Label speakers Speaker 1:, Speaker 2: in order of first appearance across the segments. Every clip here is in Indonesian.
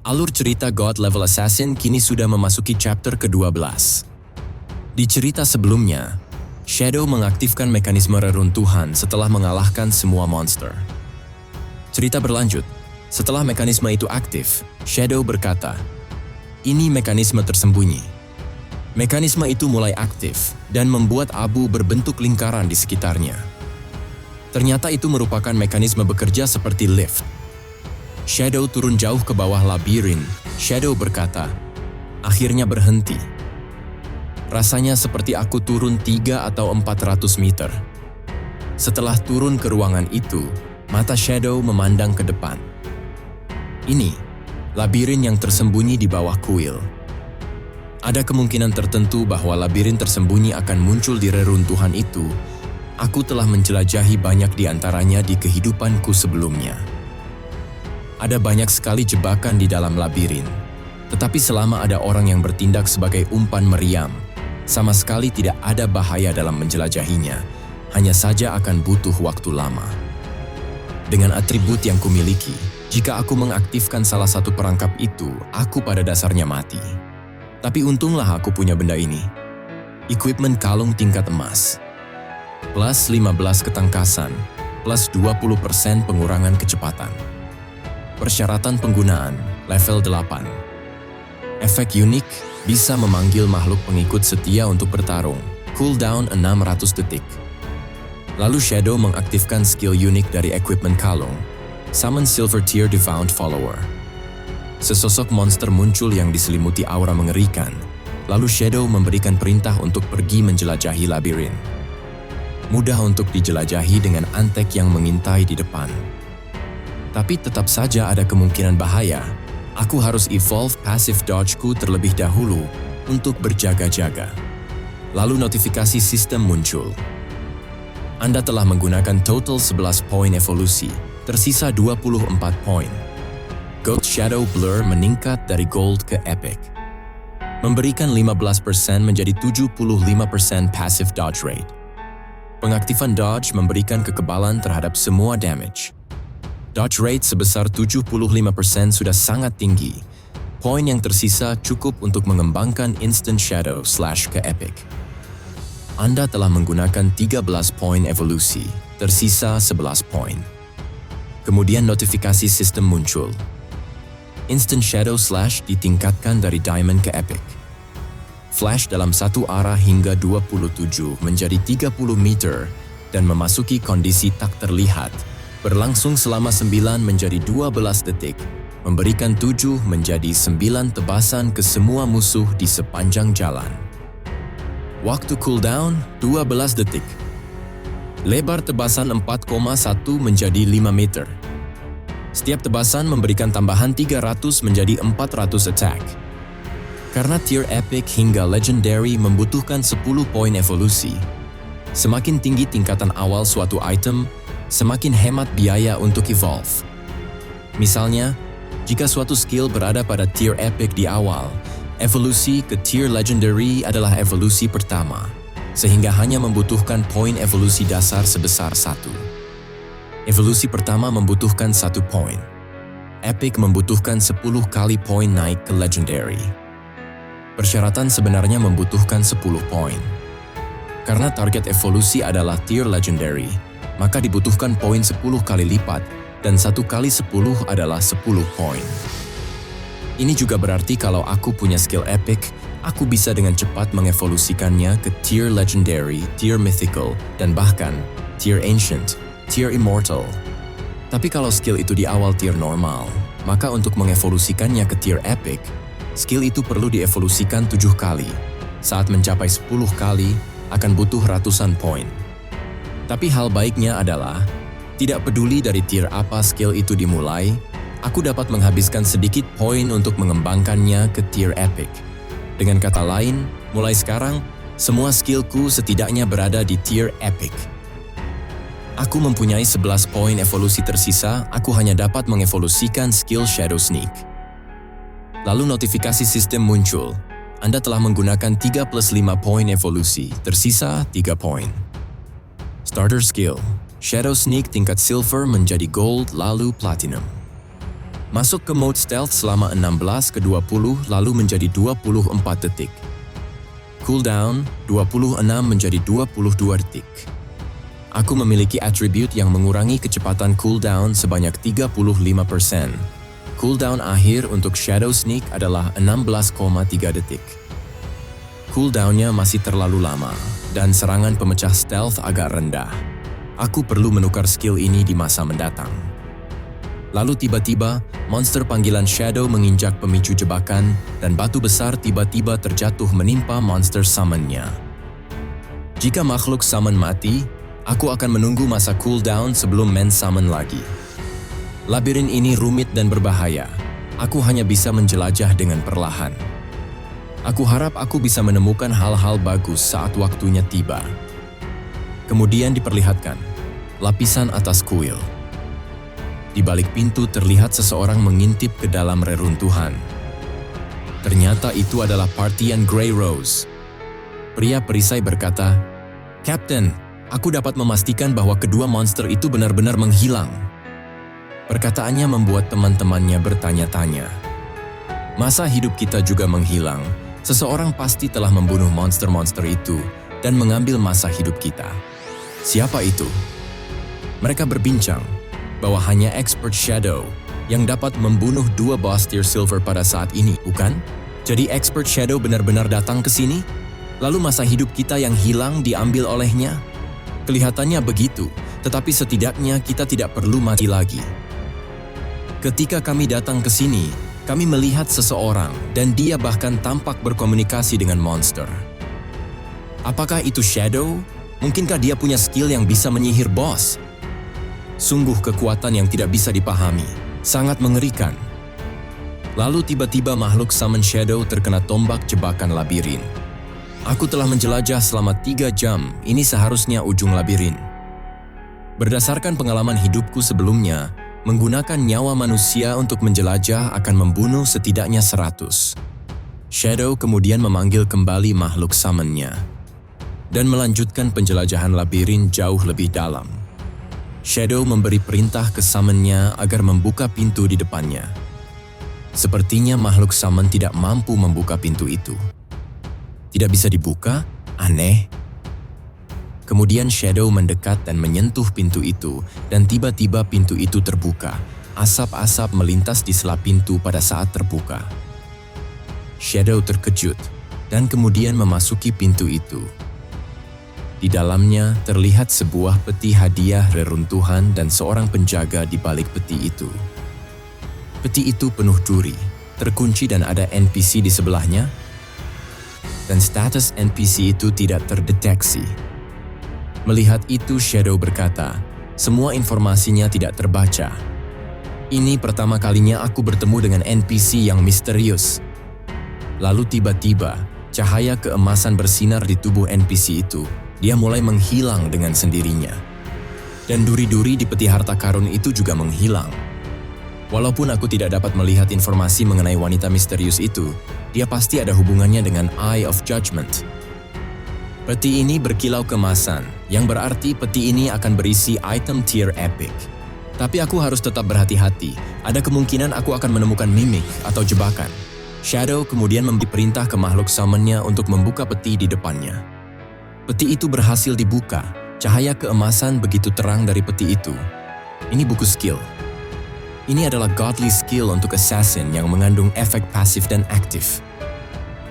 Speaker 1: Alur cerita God Level Assassin kini sudah memasuki chapter ke-12. Di cerita sebelumnya, Shadow mengaktifkan mekanisme reruntuhan setelah mengalahkan semua monster. Cerita berlanjut. Setelah mekanisme itu aktif, Shadow berkata, "Ini mekanisme tersembunyi." Mekanisme itu mulai aktif dan membuat abu berbentuk lingkaran di sekitarnya. Ternyata itu merupakan mekanisme bekerja seperti lift. Shadow turun jauh ke bawah labirin. Shadow berkata, "Akhirnya berhenti. Rasanya seperti aku turun 3 atau 400 meter." Setelah turun ke ruangan itu, mata Shadow memandang ke depan. Ini, labirin yang tersembunyi di bawah kuil. Ada kemungkinan tertentu bahwa labirin tersembunyi akan muncul di reruntuhan itu. Aku telah menjelajahi banyak di antaranya di kehidupanku sebelumnya. Ada banyak sekali jebakan di dalam labirin. Tetapi selama ada orang yang bertindak sebagai umpan meriam, sama sekali tidak ada bahaya dalam menjelajahinya. Hanya saja akan butuh waktu lama. Dengan atribut yang kumiliki, jika aku mengaktifkan salah satu perangkap itu, aku pada dasarnya mati. Tapi untunglah aku punya benda ini. Equipment kalung tingkat emas. Plus 15 ketangkasan, plus 20% pengurangan kecepatan. Persyaratan penggunaan, level 8. Efek unik, bisa memanggil makhluk pengikut setia untuk bertarung. Cooldown 600 detik. Lalu Shadow mengaktifkan skill unik dari equipment kalung. Summon Silver Tear Devout Follower. Sesosok monster muncul yang diselimuti aura mengerikan. Lalu Shadow memberikan perintah untuk pergi menjelajahi labirin. Mudah untuk dijelajahi dengan antek yang mengintai di depan. Tapi tetap saja ada kemungkinan bahaya. Aku harus evolve passive dodge-ku terlebih dahulu untuk berjaga-jaga. Lalu notifikasi sistem muncul. Anda telah menggunakan total 11 poin evolusi, tersisa 24 poin. Gold Shadow Blur meningkat dari Gold ke Epic. Memberikan 15% menjadi 75% passive dodge rate. Pengaktifan dodge memberikan kekebalan terhadap semua damage. Dodge rate sebesar 75% sudah sangat tinggi. Poin yang tersisa cukup untuk mengembangkan Instant Shadow / ke Epic. Anda telah menggunakan 13 poin evolusi, tersisa 11 poin. Kemudian notifikasi sistem muncul. Instant Shadow / ditingkatkan dari Diamond ke Epic. Flash dalam satu arah hingga 27 menjadi 30 meter dan memasuki kondisi tak terlihat. Berlangsung selama 9 menjadi 12 detik, memberikan 7 menjadi 9 tebasan ke semua musuh di sepanjang jalan. Waktu cooldown 12 detik. Lebar tebasan 4,1 menjadi 5 meter. Setiap tebasan memberikan tambahan 300 menjadi 400 attack. Karena tier epic hingga legendary membutuhkan 10 poin evolusi, semakin tinggi tingkatan awal suatu item, semakin hemat biaya untuk evolve. Misalnya, jika suatu skill berada pada tier epic di awal, evolusi ke tier legendary adalah evolusi pertama, sehingga hanya membutuhkan poin evolusi dasar sebesar 1. Evolusi pertama membutuhkan 1 poin. Epic membutuhkan 10 kali poin naik ke legendary. Persyaratan sebenarnya membutuhkan 10 poin. Karena target evolusi adalah tier legendary, maka dibutuhkan poin 10 kali lipat, dan 1 kali 10 adalah 10 poin. Ini juga berarti kalau aku punya skill epic, aku bisa dengan cepat mengevolusikannya ke tier legendary, tier mythical, dan bahkan tier ancient, tier immortal. Tapi kalau skill itu di awal tier normal, maka untuk mengevolusikannya ke tier epic, skill itu perlu dievolusikan 7 kali. Saat mencapai 10 kali, akan butuh ratusan poin. Tapi hal baiknya adalah, tidak peduli dari tier apa skill itu dimulai, aku dapat menghabiskan sedikit poin untuk mengembangkannya ke tier epic. Dengan kata lain, mulai sekarang, semua skillku setidaknya berada di tier epic. Aku mempunyai 11 poin evolusi tersisa, aku hanya dapat mengevolusikan skill Shadow Sneak. Lalu notifikasi sistem muncul. Anda telah menggunakan 3 plus 5 poin evolusi, tersisa 3 poin. Starter skill, Shadow Sneak tingkat silver menjadi gold lalu platinum. Masuk ke mode stealth selama 16 ke 20 lalu menjadi 24 detik. Cooldown 26 menjadi 22 detik. Aku memiliki atribut yang mengurangi kecepatan cooldown sebanyak 35%. Cooldown akhir untuk Shadow Sneak adalah 16,3 detik. Cooldownnya masih terlalu lama, dan serangan pemecah stealth agak rendah. Aku perlu menukar skill ini di masa mendatang. Lalu tiba-tiba, monster panggilan Shadow menginjak pemicu jebakan, dan batu besar tiba-tiba terjatuh menimpa monster summon-nya. Jika makhluk summon mati, aku akan menunggu masa cooldown sebelum main summon lagi. Labirin ini rumit dan berbahaya. Aku hanya bisa menjelajah dengan perlahan. Aku harap aku bisa menemukan hal-hal bagus saat waktunya tiba. Kemudian diperlihatkan, lapisan atas kuil. Di balik pintu terlihat seseorang mengintip ke dalam reruntuhan. Ternyata itu adalah Partian Grey Rose. Pria perisai berkata, "Captain, aku dapat memastikan bahwa kedua monster itu benar-benar menghilang." Perkataannya membuat teman-temannya bertanya-tanya. Masa hidup kita juga menghilang? Seseorang pasti telah membunuh monster-monster itu dan mengambil masa hidup kita. Siapa itu? Mereka berbincang bahwa hanya expert Shadow yang dapat membunuh dua boss tier silver pada saat ini, bukan? Jadi expert Shadow benar-benar datang ke sini? Lalu masa hidup kita yang hilang diambil olehnya? Kelihatannya begitu, tetapi setidaknya kita tidak perlu mati lagi. Ketika kami datang ke sini, kami melihat seseorang dan dia bahkan tampak berkomunikasi dengan monster. Apakah itu Shadow? Mungkinkah dia punya skill yang bisa menyihir boss? Sungguh kekuatan yang tidak bisa dipahami, sangat mengerikan. Lalu tiba-tiba makhluk summon Shadow terkena tombak jebakan labirin. Aku telah menjelajah selama 3 jam, ini seharusnya ujung labirin. Berdasarkan pengalaman hidupku sebelumnya, menggunakan nyawa manusia untuk menjelajah akan membunuh setidaknya 100. Shadow kemudian memanggil kembali makhluk summon-nya dan melanjutkan penjelajahan labirin jauh lebih dalam. Shadow memberi perintah ke summon-nya agar membuka pintu di depannya. Sepertinya makhluk summon tidak mampu membuka pintu itu. Tidak bisa dibuka? Aneh. Kemudian Shadow mendekat dan menyentuh pintu itu, dan tiba-tiba pintu itu terbuka. Asap-asap melintas di sela pintu pada saat terbuka. Shadow terkejut, dan kemudian memasuki pintu itu. Di dalamnya terlihat sebuah peti hadiah reruntuhan dan seorang penjaga di balik peti itu. Peti itu penuh duri, terkunci dan ada NPC di sebelahnya, dan status NPC itu tidak terdeteksi. Melihat itu, Shadow berkata, "Semua informasinya tidak terbaca. Ini pertama kalinya aku bertemu dengan NPC yang misterius." Lalu tiba-tiba, cahaya keemasan bersinar di tubuh NPC itu. Dia mulai menghilang dengan sendirinya. Dan duri-duri di peti harta karun itu juga menghilang. Walaupun aku tidak dapat melihat informasi mengenai wanita misterius itu, dia pasti ada hubungannya dengan Eye of Judgment. Peti ini berkilau keemasan, yang berarti peti ini akan berisi item tier epic. Tapi aku harus tetap berhati-hati, ada kemungkinan aku akan menemukan mimik atau jebakan. Shadow kemudian memberi perintah ke makhluk summon-nya untuk membuka peti di depannya. Peti itu berhasil dibuka, cahaya keemasan begitu terang dari peti itu. Ini buku skill. Ini adalah godly skill untuk assassin yang mengandung efek pasif dan aktif.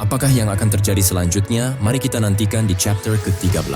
Speaker 1: Apakah yang akan terjadi selanjutnya? Mari kita nantikan di chapter ke-13.